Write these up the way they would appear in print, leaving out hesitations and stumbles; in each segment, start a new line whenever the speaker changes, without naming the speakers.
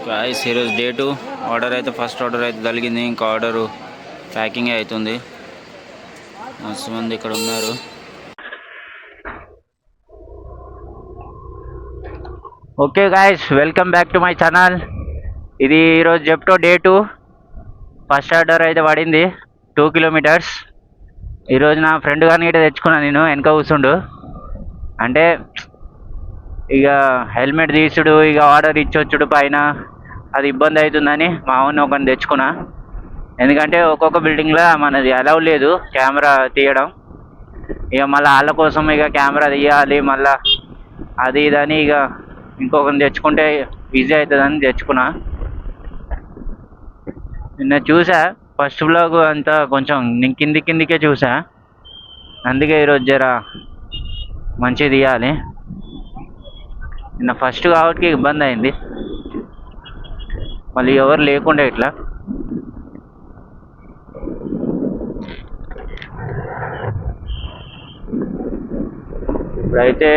Guys ఈరోజు day 2 order అయితే first order అయితే కలిగింది. ఇంకా ఆర్డరు ప్యాకింగ్ అవుతుంది. మస్తు మంది ఇక్కడ ఉన్నారు. Okay guys, welcome back to my channel. ఇది ఈరోజు జెప్టో డే 2 ఫస్ట్ ఆర్డర్ అయితే పడింది 2 కిలోమీటర్స్. ఈరోజు నా ఫ్రెండ్ కానీ ఇటు తెచ్చుకున్నాను. నేను వెనక కూర్చుండు అంటే ఇక హెల్మెట్ తీసుడు, ఇక ఆర్డర్ ఇచ్చొచ్చుడు పైన అది ఇబ్బంది అవుతుందని మా ఊరిని ఒకరిని తెచ్చుకున్నా. ఎందుకంటే ఒక్కొక్క బిల్డింగ్లో మనది అలౌ లేదు కెమెరా తీయడం. ఇక మళ్ళీ వాళ్ళ కోసం ఇక కెమెరా తీయాలి మళ్ళీ అది ఇదని ఇక ఇంకొకరిని తెచ్చుకుంటే ఈజీ అవుతుందని తెచ్చుకున్నా. నిన్న చూసా ఫస్ట్ బ్లాగ్ అంతా కొంచెం కిందికే చూసా. అందుకే ఈరోజు జర మంచిగా తీయాలి. నిన్న ఫస్ట్ కాబట్టి ఇబ్బంది అయింది. మళ్ళీ ఎవరు లేకుండా ఇట్లా ఇప్పుడైతే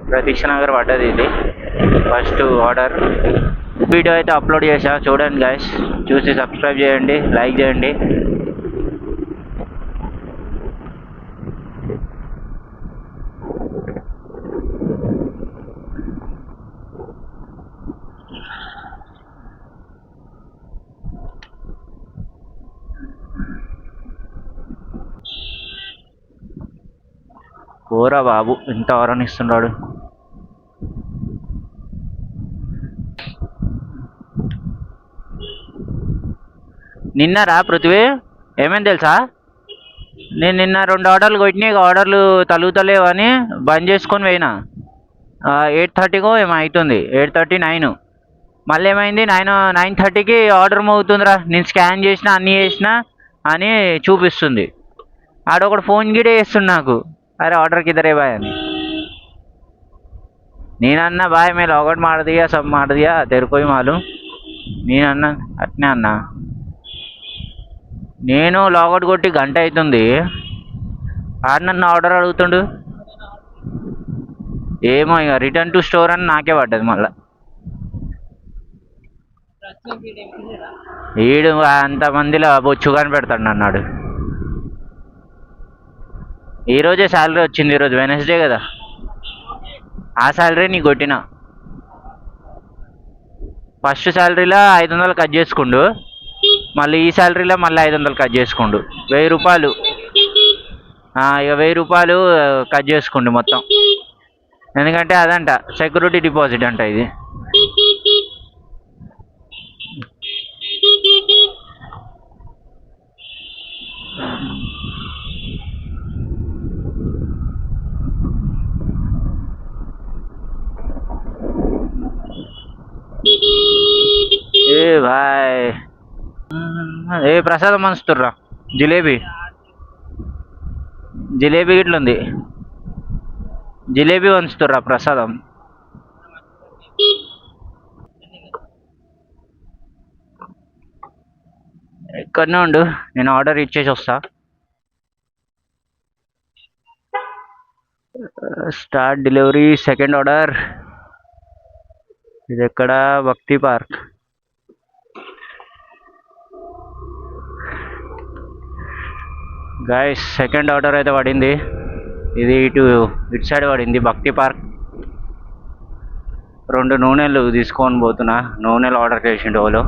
ప్రతీక్ష నగర్ పడ్డది. ఇది ఫస్ట్ ఆర్డర్. వీడియో అయితే అప్లోడ్ చేసా, చూడండి గాయస్. చూసి సబ్స్క్రైబ్ చేయండి, లైక్ చేయండి. పోరా బాబు, ఇంత ఆరానిస్తున్నాడు. నిన్నరా పృథ్వీ ఏమైంది తెలుసా? నేను నిన్న 2 ఆర్డర్లు కొట్టినాయి. ఆర్డర్లు తలుగుతలేవు అని బంద్ చేసుకొని పోయినా. 8:30కో ఏమో అవుతుంది, 8:39. మళ్ళీ ఏమైంది 9:30కి ఆర్డర్ మోగుతుందిరా. నేను స్కాన్ చేసిన అన్నీ చేసిన అని చూపిస్తుంది. ఆడొకడు ఫోన్ గిడే చేస్తుంది నాకు, अरे ऑर्डर किधर है भाई అని. నేనన్నా బాయ్ మే లాగౌట్ మార్ దియా, సబ్ మార్ దియా, तेरे को ही मालूम. నేనన్నా అట్నే అన్నా. నేను లాగౌట్ కొట్టి గంట అవుతుంది, ఆడు నన్ను ఆర్డర్ అడుగుతుండు. ఏమో ఇక రిటర్న్ టు స్టోర్ అని నాకే పడ్డది. మళ్ళా ఈడు అంతమందిలో బొచ్చుగాని పెడతాడు అన్నాడు. ఈరోజే శాలరీ వచ్చింది. ఈరోజు వెనస్డే కదా, ఆ శాలరీ నీకు కొట్టిన. ఫస్ట్ శాలరీలో 500 కట్ చేసుకుండు, మళ్ళీ ఈ శాలరీలో మళ్ళీ 500 కట్ చేసుకుండు. 1000 రూపాయలు. ఇక 1000 రూపాయలు కట్ చేసుకుండు మొత్తం. ఎందుకంటే అదంట సెక్యూరిటీ డిపాజిట్ అంట ఇది. ఏ భాయ్, ఏ ప్రసాదం పంచుతుర్రా. జిలేబీ ఇట్లుంది, జిలేబీ పంచుతుర్రా ప్రసాదం. ఎక్కడనే ఉండు, నేను ఆర్డర్ ఇచ్చేసి వస్తా. Start delivery, second order. ఇది ఎక్కడ? భక్తి పార్క్. గాయస్ సెకండ్ ఆర్డర్ అయితే పడింది. ఇది ఇటు సైడ్ పడింది, భక్తి పార్క్. 2 నూనెలు తీసుకొని పోతున్నా. నూనెలు ఆర్డర్ చేసిండు వాళ్ళు.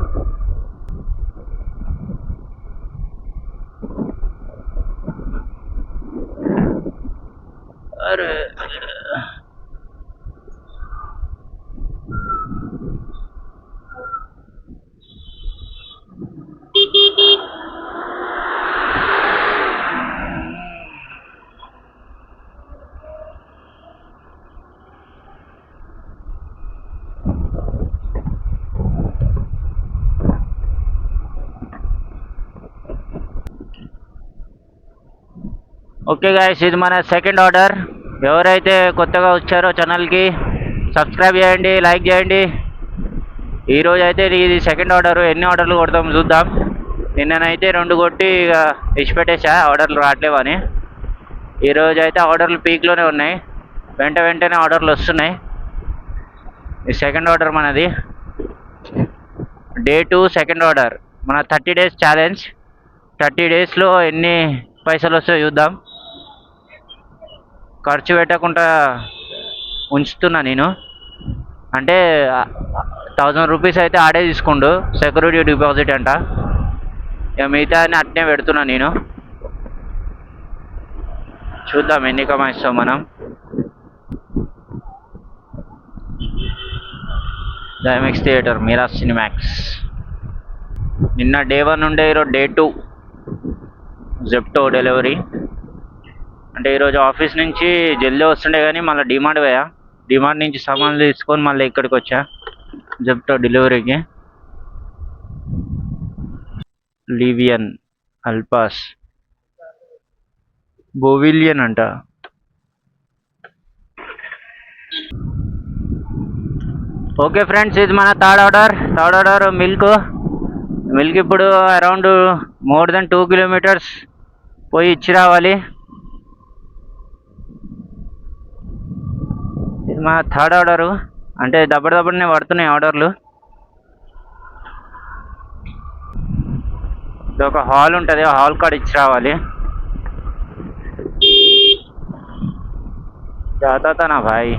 అరే ఓకే గాయస్, ఇది మన సెకండ్ ఆర్డర్. ఎవరైతే కొత్తగా వచ్చారో ఛానల్కి సబ్స్క్రైబ్ చేయండి, లైక్ చేయండి. ఈరోజు అయితే ఇది సెకండ్ ఆర్డర్. ఎన్ని ఆర్డర్లు కొడతాం చూద్దాం. నిన్ననైతే 2 కొట్టి ఇక ఇచ్చిపెట్టేసా, ఆర్డర్లు రావట్లేవని. ఈరోజు అయితే ఆర్డర్లు పీక్లోనే ఉన్నాయి, వెంటనే ఆర్డర్లు వస్తున్నాయి. ఈ సెకండ్ ఆర్డర్ మనది. Day 2 second order. మన 30 డేస్ ఛాలెంజ్. 30 డేస్లో ఎన్ని పైసలు వస్తాయో చూద్దాం. ఖర్చు పెట్టకుండా ఉంచుతున్నా నేను. అంటే 1000 రూపీస్ అయితే ఆడే తీసుకుండు, సెక్యూరిటీ డిపాజిట్ అంట. ఇక మిగతా అట్నే పెడుతున్నా నేను. చూద్దాం ఎన్ని కమాయిస్తాం మనం. డైమెక్స్ థియేటర్, మిరాజ్ సినిమాక్స్. నిన్న డే 1 ఉండే, ఈరోజు డే 2 జెప్టో డెలివరీ. అంటే ఈరోజు ఆఫీస్ నుంచి జల్దీ వస్తుండే కానీ మళ్ళీ డిమార్ట్ పోయా. డిమార్ట్ నుంచి సామాన్లు తీసుకొని మళ్ళీ ఇక్కడికి వచ్చా జెప్టో డెలివరీకి. లివియన్, అల్పాస్, బోవిలియన్ అంట. ఓకే ఫ్రెండ్స్, ఇది మన థర్డ్ ఆర్డర్ మిల్క్ ఇప్పుడు అరౌండ్ మోర్ దెన్ 2 కిలోమీటర్స్ పోయి ఇచ్చి రావాలి. ఇది మా థర్డ్ ఆర్డరు. అంటే దబ్బడనే పడుతున్నాయి ఆర్డర్లు. ఇది ఒక హాల్ ఉంటుంది, ఆ హాల్ కాడ ఇచ్చి రావాలి. జాతా నా భాయ్.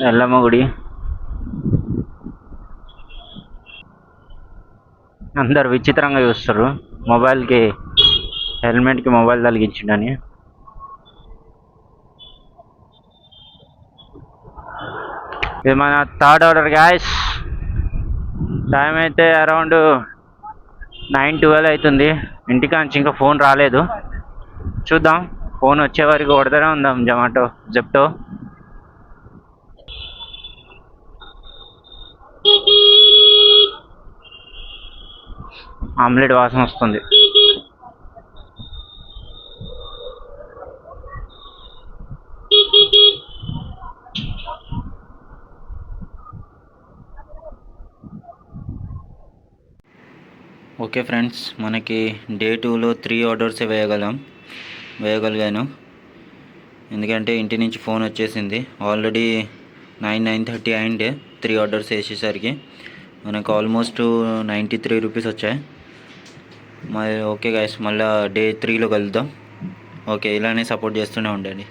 ఎల్లమ్మ గుడి. అందరు విచిత్రంగా చూస్తారు. హెల్మెట్కి మొబైల్ తలిగించిండని. ఇది మన థర్డ్ ఆర్డర్ గ్యాస్. టైం అయితే అరౌండ్ 9:12 అవుతుంది. ఇంటికాంచి ఇంకా ఫోన్ రాలేదు. చూద్దాం, ఫోన్ వచ్చే వరకు కొడతానే ఉందాం జెప్టో. ఆమ్లెట్ వాసన వస్తుంది. ఓకే ఫ్రెండ్స్, మనకి డే 2లో 3 ఆర్డర్సే వేయగలిగాను. ఎందుకంటే ఇంటి నుంచి ఫోన్ వచ్చేసింది. ఆల్రెడీ 9:30 అయిండే 3 ఆర్డర్స్ వేసేసరికి. మనకు ఆల్మోస్ట్ 93 రూపీస్ వచ్చాయి. మరి ఓకే గైస్, మళ్ళీ డే 3లో కలుద్దాం. ఓకే, ఇలానే సపోర్ట్ చేస్తూనే ఉండండి.